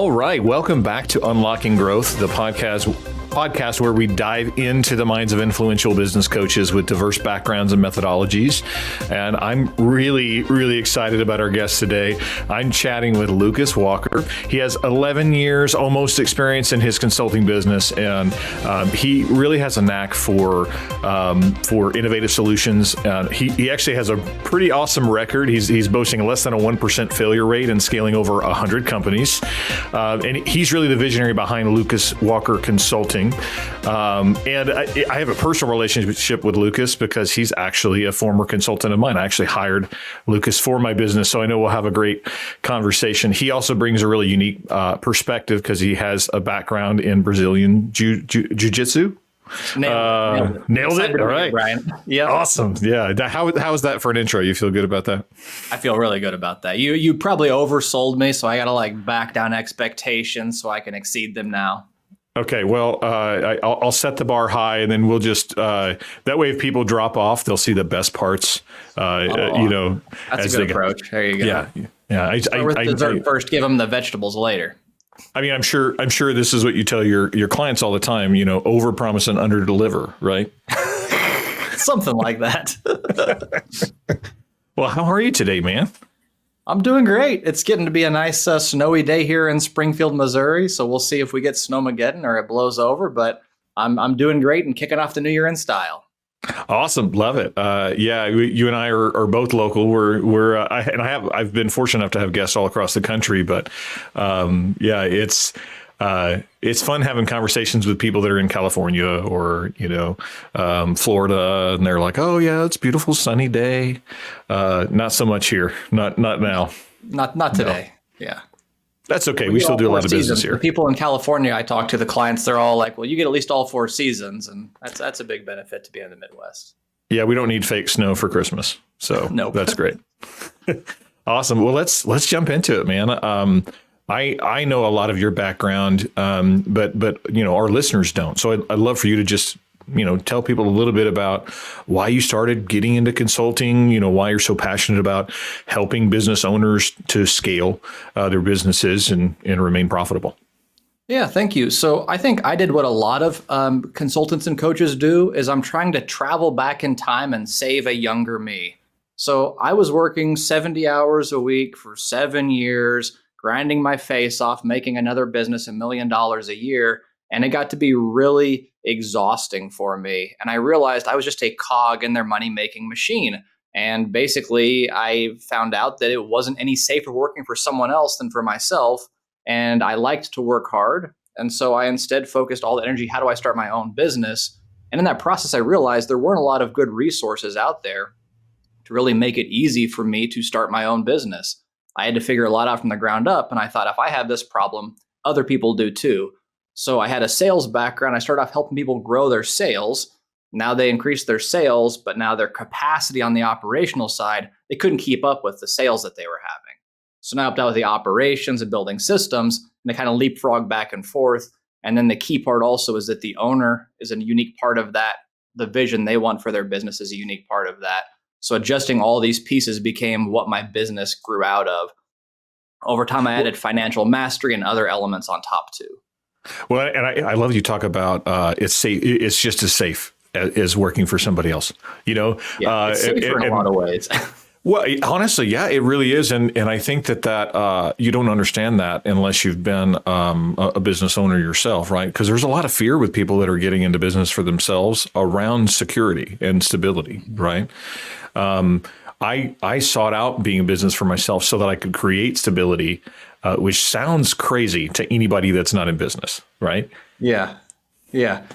All right. Welcome back to Unlocking Growth, the podcast where we dive into the minds of influential business coaches with diverse backgrounds and methodologies. And I'm really, really excited about our guest today. I'm chatting with Lucas Walker. He has 11 years almost experience in his consulting business, and he really has a knack for innovative solutions. He actually has a pretty awesome record. He's boasting less than a 1% failure rate and scaling over 100 companies. And he's really the visionary behind Lucas Walker Consulting. And I have a personal relationship with Lucas because he's actually a former consultant of mine. I actually hired Lucas for my business, so I know we'll have a great conversation. He also brings a really unique perspective because he has a background in Brazilian jiu-jitsu. Nailed it. All right, Brian. Yeah. Awesome. Yeah. How is that for an intro? You feel good about that? I feel really good about that. You probably oversold me, so I got to back down expectations so I can exceed them now. Okay, well, I'll set the bar high, and then we'll just that way if people drop off, they'll see the best parts. That's a good approach. There you go. Yeah. Start with dessert first. Give them the vegetables later. I mean, I'm sure this is what you tell your clients all the time. Overpromise and underdeliver, right? Something like that. Well, how are you today, man? I'm doing great. It's getting to be a nice snowy day here in Springfield, Missouri. So we'll see if we get snowmageddon or it blows over. But I'm doing great and kicking off the new year in style. Awesome, love it. You and I are both local. I've been fortunate enough to have guests all across the country. But it's fun having conversations with people that are in California or, Florida, and they're like, oh yeah, it's a beautiful sunny day. Not so much here. Not now. Not today. No. Yeah. That's okay. We still do a lot of business here. The people in California I talk to, the clients, they're all like, well, you get at least all 4 seasons. And that's a big benefit to be in the Midwest. Yeah. We don't need fake snow for Christmas. So nope. That's great. Awesome. Well, let's jump into it, man. I know a lot of your background, but our listeners don't. So I'd love for you to just, tell people a little bit about why you started getting into consulting, why you're so passionate about helping business owners to scale their businesses and remain profitable. Yeah, thank you. So I think I did what a lot of consultants and coaches do is I'm trying to travel back in time and save a younger me. So I was working 70 hours a week for 7 years, grinding my face off, making another business $1 million a year. And it got to be really exhausting for me. And I realized I was just a cog in their money-making machine. And basically, I found out that it wasn't any safer working for someone else than for myself. And I liked to work hard. And so I instead focused all the energy, how do I start my own business? And in that process, I realized there weren't a lot of good resources out there to really make it easy for me to start my own business. I had to figure a lot out from the ground up. And I thought, if I have this problem, other people do too. So I had a sales background. I started off helping people grow their sales. Now they increased their sales, but now their capacity on the operational side, they couldn't keep up with the sales that they were having. So now I helped out with the operations and building systems, and they kind of leapfrog back and forth. And then the key part also is that the owner is a unique part of that. The vision they want for their business is a unique part of that. So adjusting all these pieces became what my business grew out of. Over time, I added financial mastery and other elements on top too. Well, and I love you talk about it's safe. It's just as safe as working for somebody else. It's safer in a lot of ways. Well, honestly, yeah, it really is, and I think that you don't understand that unless you've been a business owner yourself, right? Because there's a lot of fear with people that are getting into business for themselves around security and stability, right? I sought out being a business for myself so that I could create stability, which sounds crazy to anybody that's not in business, right? Yeah.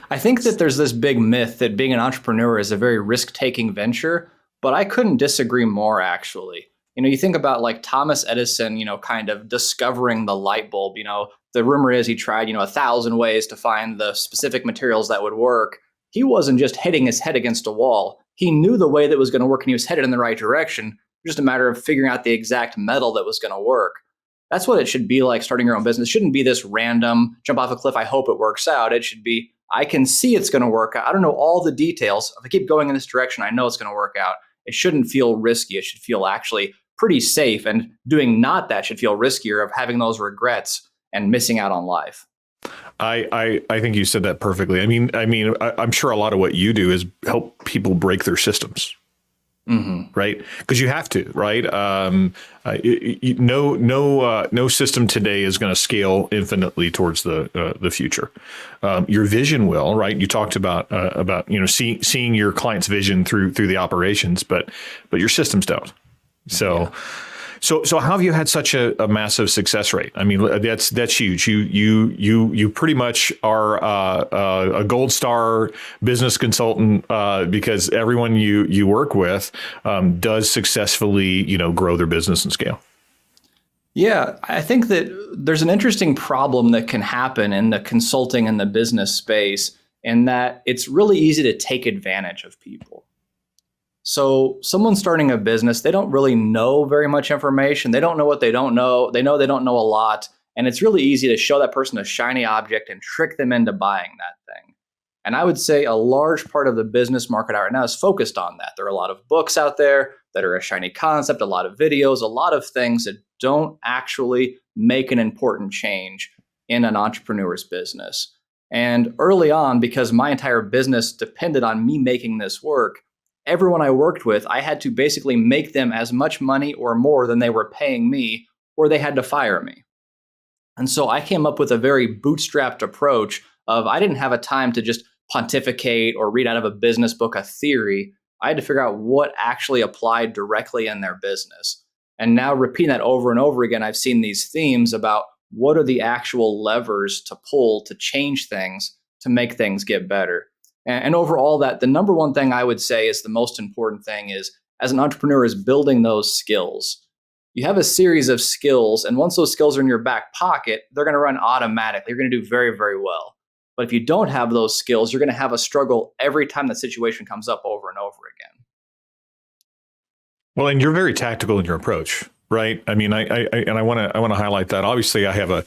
I think that there's this big myth that being an entrepreneur is a very risk-taking venture, but I couldn't disagree more, actually. You think about like Thomas Edison, kind of discovering the light bulb. The rumor is he tried, 1,000 ways to find the specific materials that would work. He wasn't just hitting his head against a wall. He knew the way that was going to work and he was headed in the right direction. Just a matter of figuring out the exact metal that was going to work. That's what it should be like starting your own business. It shouldn't be this random jump off a cliff, I hope it works out. It should be, I can see it's going to work out. I don't know all the details. If I keep going in this direction, I know it's going to work out. It shouldn't feel risky. It should feel actually pretty safe. And doing not that should feel riskier of having those regrets and missing out on life. I think you said that perfectly. I'm sure a lot of what you do is help people break their systems. Mm-hmm. Right. Because you have to. Right. No system today is going to scale infinitely towards the future. Your vision will. Right. You talked about seeing your client's vision through the operations, but your systems don't. So. Yeah. So how have you had such a massive success rate? I mean, that's huge. You pretty much are a gold star business consultant because everyone you work with does successfully grow their business and scale. Yeah, I think that there's an interesting problem that can happen in the consulting and the business space, in that it's really easy to take advantage of people. So someone starting a business, they don't really know very much information. They don't know what they don't know. They know they don't know a lot. And it's really easy to show that person a shiny object and trick them into buying that thing. And I would say a large part of the business market right now is focused on that. There are a lot of books out there that are a shiny concept, a lot of videos, a lot of things that don't actually make an important change in an entrepreneur's business. And early on, because my entire business depended on me making this work, everyone I worked with, I had to basically make them as much money or more than they were paying me, or they had to fire me. And so I came up with a very bootstrapped approach of, I didn't have a time to just pontificate or read out of a business book a theory. I had to figure out what actually applied directly in their business. And now repeating that over and over again, I've seen these themes about what are the actual levers to pull to change things, to make things get better. And overall, that the number one thing I would say is the most important thing is, as an entrepreneur, is building those skills. You have a series of skills, and once those skills are in your back pocket, they're going to run automatically. You're going to do very, very well. But if you don't have those skills, you're going to have a struggle every time the situation comes up over and over again. Well, and you're very tactical in your approach. Right. I mean, I want to highlight that. Obviously, I have a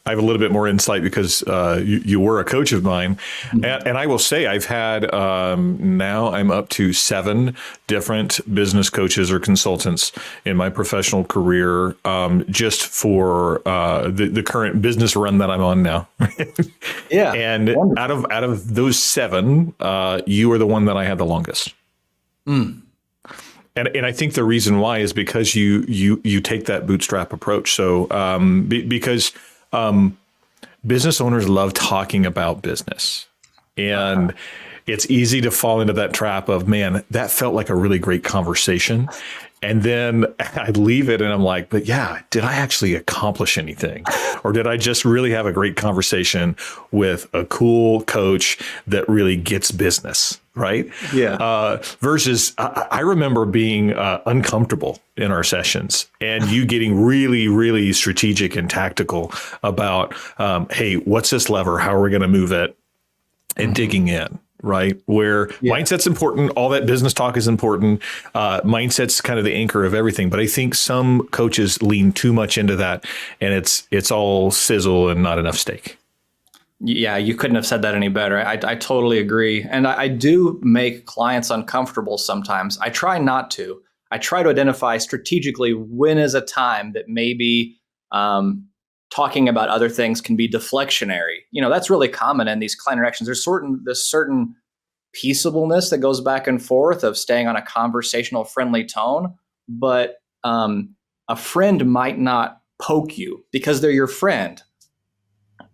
little bit more insight because you were a coach of mine, and I will say I've had now I'm up to 7 different business coaches or consultants in my professional career, just for the current business run that I'm on now. Yeah, and wonderful. out of those 7, you are the one that I had the longest. Mm. And I think the reason why is because you take that bootstrap approach. So because business owners love talking about business, and it's easy to fall into that trap of, man, that felt like a really great conversation. And then I leave it and I'm like, but yeah, did I actually accomplish anything? Or did I just really have a great conversation with a cool coach that really gets business? Right. Yeah. Versus I remember being uncomfortable in our sessions and you getting really, really strategic and tactical about, hey, what's this lever? How are we going to move it? And digging in. Right. Where mindset's important. All that business talk is important. Mindset's kind of the anchor of everything. But I think some coaches lean too much into that and it's all sizzle and not enough steak. Yeah, you couldn't have said that any better. I totally agree. And I do make clients uncomfortable sometimes. I try not to. I try to identify strategically when is a time that maybe talking about other things can be deflectionary. That's really common in these client interactions. There's this certain peaceableness that goes back and forth of staying on a conversational, friendly tone. But a friend might not poke you because they're your friend.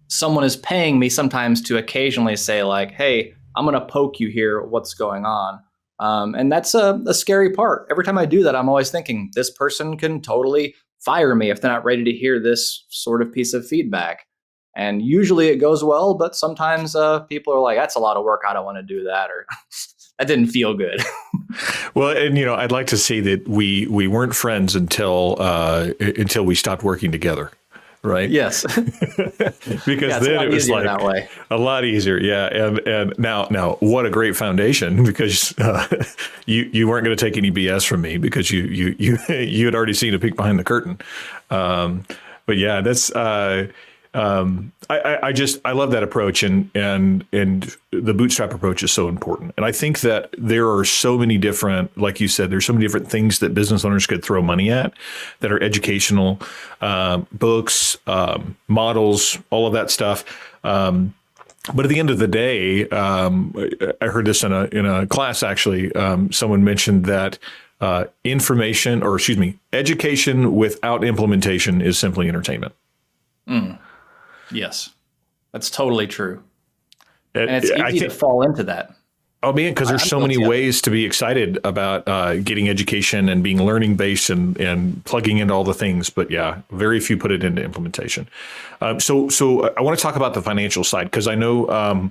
Someone is paying me sometimes to occasionally say like, hey, I'm going to poke you here. What's going on? And that's a scary part. Every time I do that, I'm always thinking this person can totally fire me if they're not ready to hear this sort of piece of feedback. And usually it goes well, but sometimes people are like, that's a lot of work. I don't want to do that. Or that didn't feel good. Well, and, I'd like to say that we weren't friends until we stopped working together. Right. Yes. Because then it was like that way. A lot easier. Yeah. And now what a great foundation, because you weren't going to take any BS from me because you had already seen a peek behind the curtain. But yeah, that's I love that approach, and the bootstrap approach is so important. And I think that there are so many different, like you said, there's so many different things that business owners could throw money at that are educational, books, models, all of that stuff. But at the end of the day, I heard this in a class, actually. Someone mentioned that education without implementation is simply entertainment. Yes, that's totally true. And it's easy to fall into that. Oh, man, because there's so many ways to be excited about getting education and being learning based and plugging into all the things. But yeah, very few put it into implementation. So I want to talk about the financial side, because I know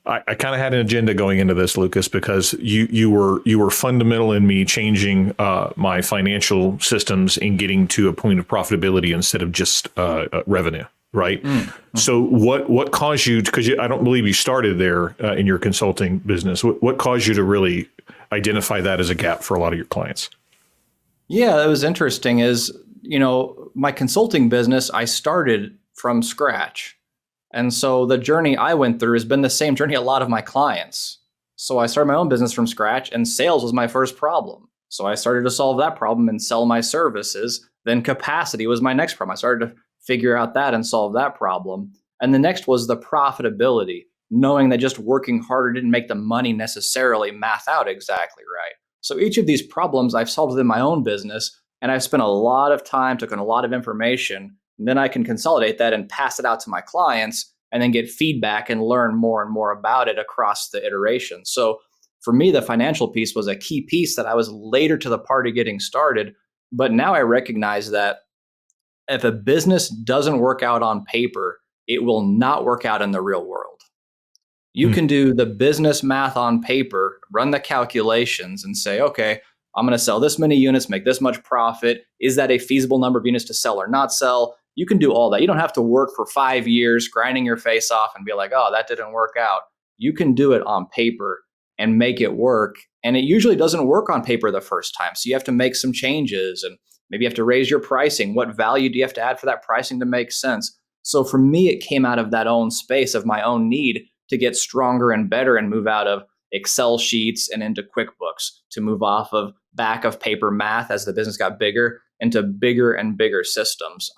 I kind of had an agenda going into this, Lucas, because you were fundamental in me changing my financial systems and getting to a point of profitability instead of just revenue. Right. Mm-hmm. So what caused you, because I don't believe you started there in your consulting business. What caused you to really identify that as a gap for a lot of your clients? Yeah, that was interesting is, my consulting business, I started from scratch. And so the journey I went through has been the same journey a lot of my clients. So I started my own business from scratch, and sales was my first problem. So I started to solve that problem and sell my services. Then capacity was my next problem. I started to figure out that and solve that problem. And the next was the profitability, knowing that just working harder didn't make the money necessarily math out exactly right. So each of these problems I've solved within my own business, and I've spent a lot of time, taken a lot of information, and then I can consolidate that and pass it out to my clients and then get feedback and learn more and more about it across the iteration. So for me, the financial piece was a key piece that I was later to the party getting started. But now I recognize that if a business doesn't work out on paper, it will not work out in the real world. You can do the business math on paper, run the calculations and say, okay, I'm going to sell this many units, make this much profit. Is that a feasible number of units to sell or not sell? You can do all that. You don't have to work for 5 years, grinding your face off and be like, oh, that didn't work out. You can do it on paper and make it work. And it usually doesn't work on paper the first time. So you have to make some changes, and maybe you have to raise your pricing. What value do you have to add for that pricing to make sense? So for me, it came out of that own space of my own need to get stronger and better and move out of Excel sheets and into QuickBooks, to move off of back of paper math as the business got bigger into bigger and bigger systems.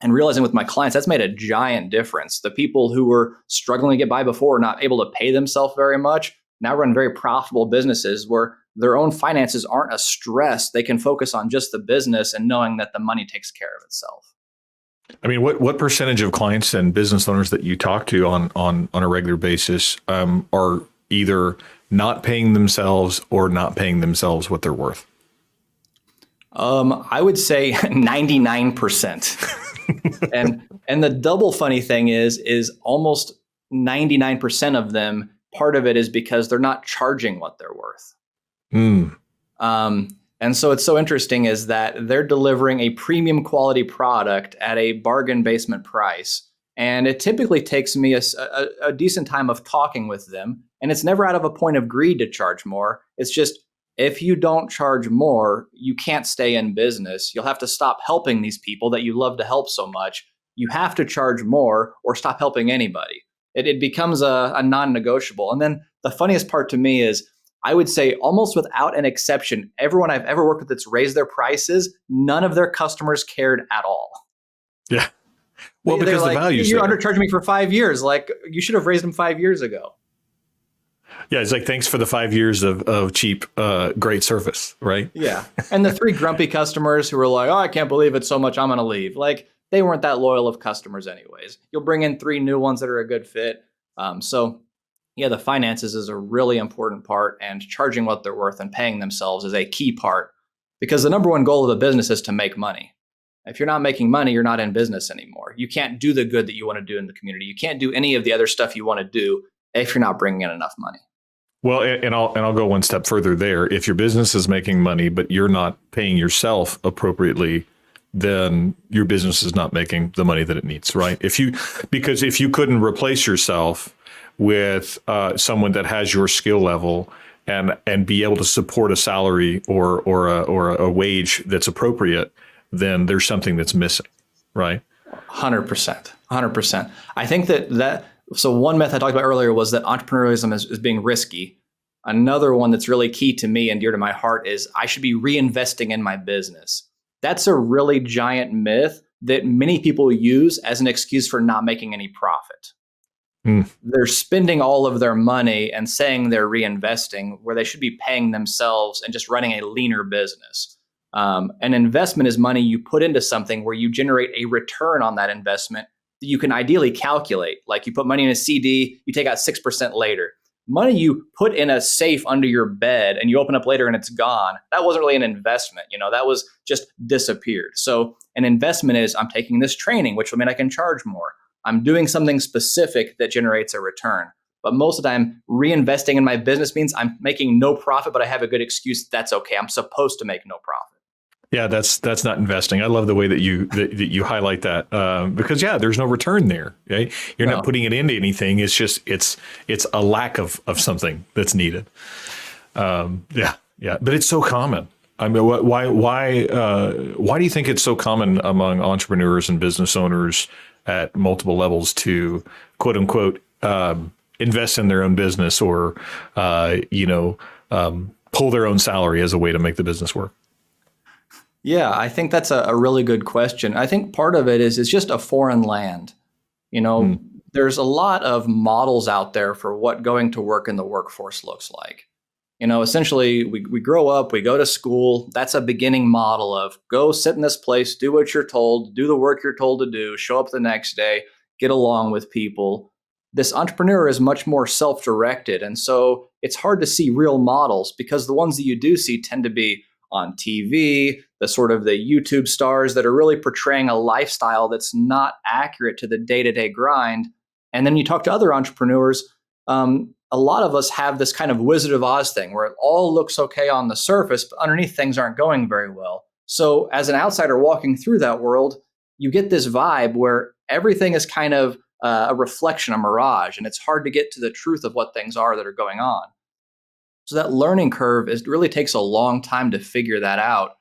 And realizing with my clients, that's made a giant difference. The people who were struggling to get by before, not able to pay themselves very much, now run very profitable businesses where their own finances aren't a stress. They can focus on just the business and knowing that the money takes care of itself. I mean, what percentage of clients and business owners that you talk to on a regular basis are either not paying themselves or not paying themselves what they're worth? I would say 99%. And the double funny thing is almost 99% of them, part of it is because they're not charging what they're worth. And so it's so interesting is that they're delivering a premium quality product at a bargain basement price. And it typically takes me a decent time of talking with them. And it's never out of a point of greed to charge more. It's just, if you don't charge more, you can't stay in business. You'll have to stop helping these people that you love to help so much. You have to charge more or stop helping anybody. It becomes a non-negotiable. And then the funniest part to me is, I would say almost without an exception, everyone I've ever worked with that's raised their prices, none of their customers cared at all. Yeah. Well, because the value's you're there. undercharging me for 5 years. Like, you should have raised them 5 years ago. Yeah, it's like, thanks for the 5 years of cheap, great service, right? Yeah. And the 3 grumpy customers who were like, oh, I can't believe it so much, I'm going to leave. Like, they weren't that loyal of customers anyways. You'll bring in 3 new ones that are a good fit. So yeah, the finances is a really important part, and charging what they're worth and paying themselves is a key part, because the number one goal of a business is to make money. If you're not making money, you're not in business anymore. You can't do the good that you want to do in the community. You can't do any of the other stuff you want to do if you're not bringing in enough money. Well, and I'll go one step further there. If your business is making money, but you're not paying yourself appropriately, then your business is not making the money that it needs, right? Because if you couldn't replace yourself with someone that has your skill level and be able to support a salary or a wage that's appropriate, then there's something that's missing, right? 100%. 100%. I think so one myth I talked about earlier was that entrepreneurialism is being risky. Another one that's really key to me and dear to my heart is I should be reinvesting in my business. That's a really giant myth that many people use as an excuse for not making any profit. They're spending all of their money and saying they're reinvesting where they should be paying themselves and just running a leaner business. An investment is money you put into something where you generate a return on that investment that you can ideally calculate. Like you put money in a CD, you take out 6% later. Money you put in a safe under your bed and you open up later and it's gone. That wasn't really an investment. That was just disappeared. So an investment is I'm taking this training, which will mean I can charge more. I'm doing something specific that generates a return. But most of the time, reinvesting in my business means I'm making no profit, but I have a good excuse. That's okay. I'm supposed to make no profit. Yeah, that's not investing. I love the way that you highlight that because there's no return there. Right? You're not putting it into anything. It's just it's a lack of something that's needed. But it's so common. I mean, why do you think it's so common among entrepreneurs and business owners at multiple levels to quote unquote invest in their own business or pull their own salary as a way to make the business work? Yeah, I think that's a really good question. I think part of it is it's just a foreign land. There's a lot of models out there for what going to work in the workforce looks like. Essentially, we grow up, we go to school. That's a beginning model of go sit in this place, do what you're told, do the work you're told to do, show up the next day, get along with people. This entrepreneur is much more self-directed. And so it's hard to see real models because the ones that you do see tend to be on TV, the YouTube stars that are really portraying a lifestyle that's not accurate to the day-to-day grind. And then you talk to other entrepreneurs, a lot of us have this kind of Wizard of Oz thing where it all looks okay on the surface, but underneath things aren't going very well. So as an outsider walking through that world, you get this vibe where everything is kind of a reflection, a mirage, and it's hard to get to the truth of what things are that are going on. So that learning curve really takes a long time to figure that out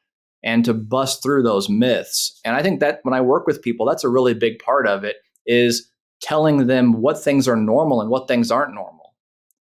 and to bust through those myths. And I think that when I work with people, that's a really big part of it is telling them what things are normal and what things aren't normal.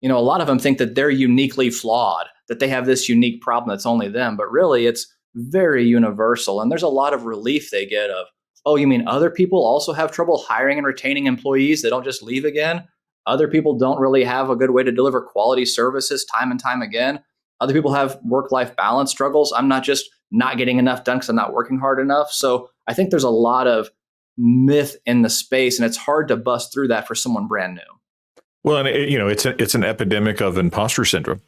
A lot of them think that they're uniquely flawed, that they have this unique problem that's only them, but really it's very universal. And there's a lot of relief they get of, oh, you mean other people also have trouble hiring and retaining employees? They don't just leave again? Other people don't really have a good way to deliver quality services time and time again. Other people have work-life balance struggles. I'm not just not getting enough done because I'm not working hard enough. So I think there's a lot of myth in the space, and it's hard to bust through that for someone brand new. Well, and it's an epidemic of imposter syndrome.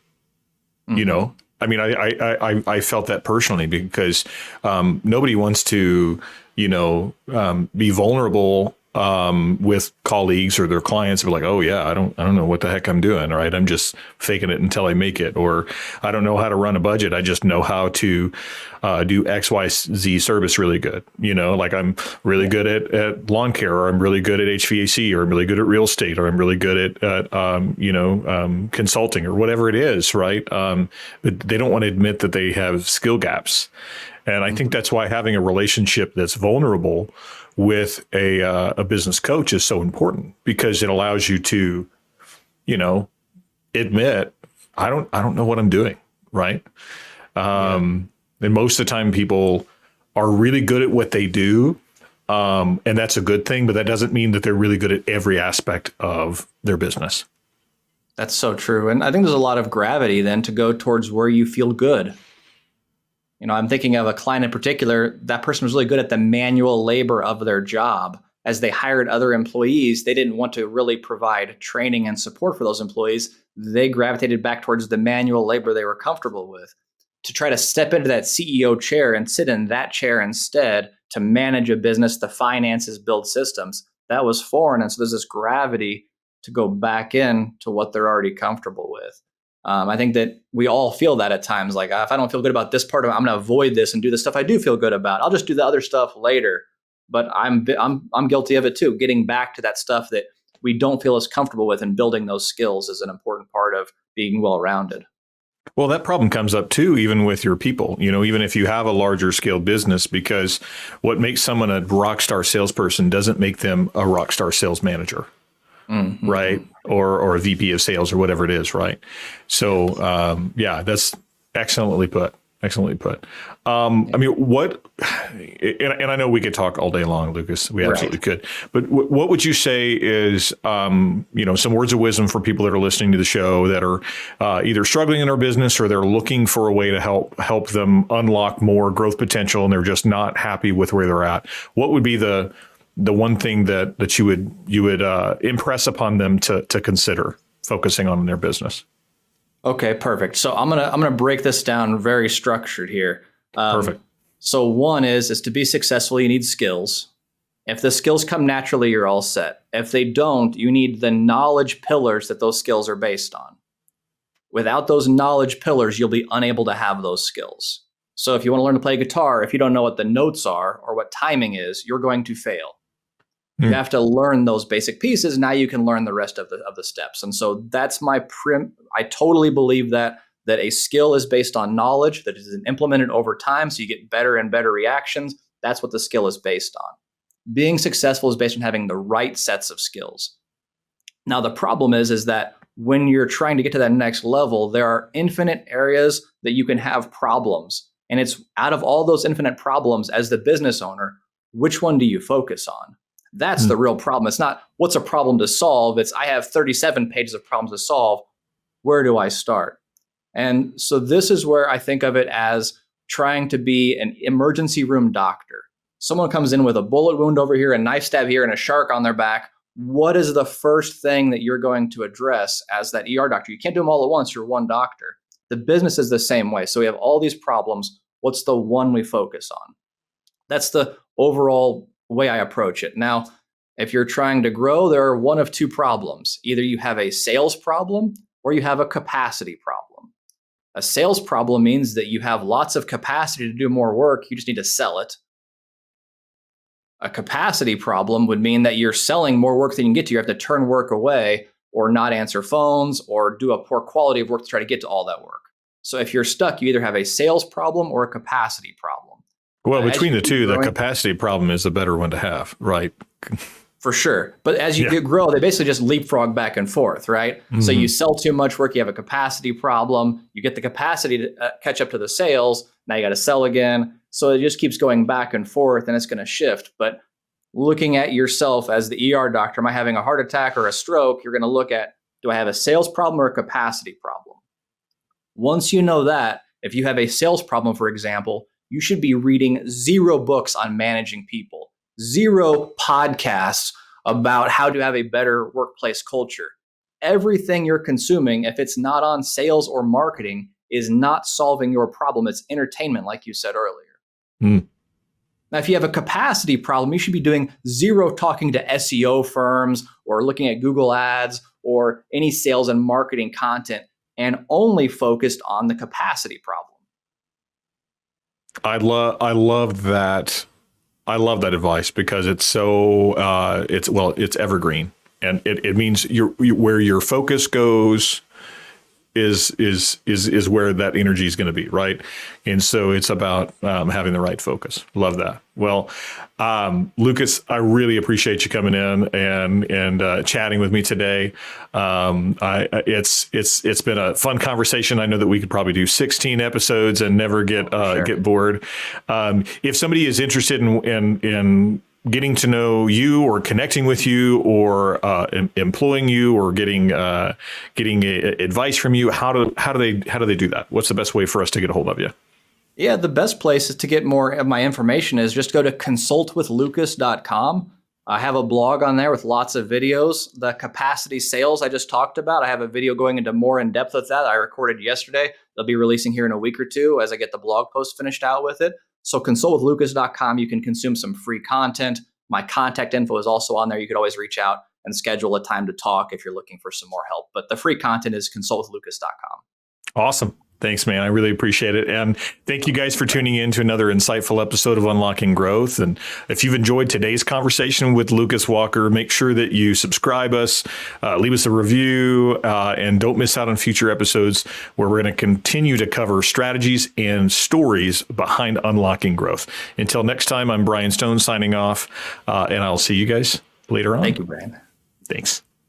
Mm-hmm. I mean, I felt that personally because nobody wants to be vulnerable with colleagues or their clients. They're like, oh yeah, I don't know what the heck I'm doing. Right. I'm just faking it until I make it. Or I don't know how to run a budget. I just know how to do X, Y, Z service really good. Like I'm really good at lawn care, or I'm really good at HVAC, or I'm really good at real estate, or I'm really good at consulting, or whatever it is. Right. But they don't want to admit that they have skill gaps. And I think that's why having a relationship that's vulnerable with a business coach is so important, because it allows you to, admit, I don't know what I'm doing. Right. And most of the time people are really good at what they do. And that's a good thing, but that doesn't mean that they're really good at every aspect of their business. That's so true. And I think there's a lot of gravity then to go towards where you feel good. I'm thinking of a client in particular. That person was really good at the manual labor of their job. As they hired other employees, they didn't want to really provide training and support for those employees. They gravitated back towards the manual labor they were comfortable with. To try to step into that CEO chair and sit in that chair instead to manage a business, the finances, build systems, that was foreign. And so there's this gravity to go back in to what they're already comfortable with. I think that we all feel that at times, like if I don't feel good about this part of it, I'm going to avoid this and do the stuff I do feel good about. I'll just do the other stuff later. But I'm guilty of it too. Getting back to that stuff that we don't feel as comfortable with and building those skills is an important part of being well-rounded. Well, that problem comes up too, even with your people, even if you have a larger scale business, because what makes someone a rock star salesperson doesn't make them a rock star sales manager. Mm-hmm. Right. Or a VP of sales or whatever it is. Right. So, that's excellently put. Excellently put. I mean, and I know we could talk all day long, Lucas, we absolutely could, but what would you say is, some words of wisdom for people that are listening to the show that are either struggling in their business or they're looking for a way to help them unlock more growth potential and they're just not happy with where they're at? What would be the one thing that you would impress upon them to consider focusing on in their business? Okay, perfect. So I'm gonna break this down very structured here. Perfect. So one is to be successful, you need skills. If the skills come naturally, you're all set. If they don't, you need the knowledge pillars that those skills are based on. Without those knowledge pillars, you'll be unable to have those skills. So if you want to learn to play guitar, if you don't know what the notes are or what timing is, you're going to fail. You have to learn those basic pieces. Now you can learn the rest of the steps. And so that's I totally believe that a skill is based on knowledge that is implemented over time. So you get better and better reactions. That's what the skill is based on. Being successful is based on having the right sets of skills. Now, the problem is that when you're trying to get to that next level, there are infinite areas that you can have problems. And it's out of all those infinite problems, as the business owner, which one do you focus on? That's the real problem. It's not what's a problem to solve. It's I have 37 pages of problems to solve. Where do I start? And so this is where I think of it as trying to be an emergency room doctor. Someone comes in with a bullet wound over here, a knife stab here, and a shark on their back. What is the first thing that you're going to address as that ER doctor? You can't do them all at once. You're one doctor. The business is the same way. So we have all these problems. What's the one we focus on? That's the overall way I approach it. Now, if you're trying to grow, there are one of two problems. Either you have a sales problem or you have a capacity problem. A sales problem means that you have lots of capacity to do more work. You just need to sell it. A capacity problem would mean that you're selling more work than you can get to. You have to turn work away or not answer phones or do a poor quality of work to try to get to all that work. So if you're stuck, you either have a sales problem or a capacity problem. Well, between the two, the capacity problem is the better one to have, right? For sure. But as you grow, they basically just leapfrog back and forth, right? Mm-hmm. So you sell too much work, you have a capacity problem. You get the capacity to catch up to the sales. Now you got to sell again. So it just keeps going back and forth and it's going to shift. But looking at yourself as the ER doctor, am I having a heart attack or a stroke? You're going to look at, do I have a sales problem or a capacity problem? Once you know that, if you have a sales problem, for example, you should be reading 0 books on managing people, 0 podcasts about how to have a better workplace culture. Everything you're consuming, if it's not on sales or marketing, is not solving your problem. It's entertainment, like you said earlier. Now, if you have a capacity problem, you should be doing 0 talking to SEO firms or looking at Google Ads or any sales and marketing content and only focused on the capacity problem. I love that. I love that advice because it's so it's evergreen, and it means where your focus goes is where that energy is going to be, right? And so it's about having the right focus. Love that. Well, Lucas, I really appreciate you coming in and chatting with me today. It's been a fun conversation. I know that we could probably do 16 episodes and never get bored. If somebody is interested in getting to know you or connecting with you or employing you or getting advice from you, how do they do that? What's the best way for us to get a hold of you? Yeah, the best place is to get more of my information is just go to consultwithlucas.com. I have a blog on there with lots of videos. The capacity sales I just talked about, I have a video going into more in depth with that. I recorded yesterday. They'll be releasing here in a week or two as I get the blog post finished out with it. So consultwithlucas.com, you can consume some free content. My contact info is also on there. You could always reach out and schedule a time to talk if you're looking for some more help. But the free content is consultwithlucas.com. Awesome. Thanks, man. I really appreciate it. And thank you guys for tuning in to another insightful episode of Unlocking Growth. And if you've enjoyed today's conversation with Lucas Walker, make sure that you subscribe us, leave us a review, and don't miss out on future episodes where we're going to continue to cover strategies and stories behind unlocking growth. Until next time, I'm Brian Stone signing off, and I'll see you guys later on. Thank you, Brian. Thanks.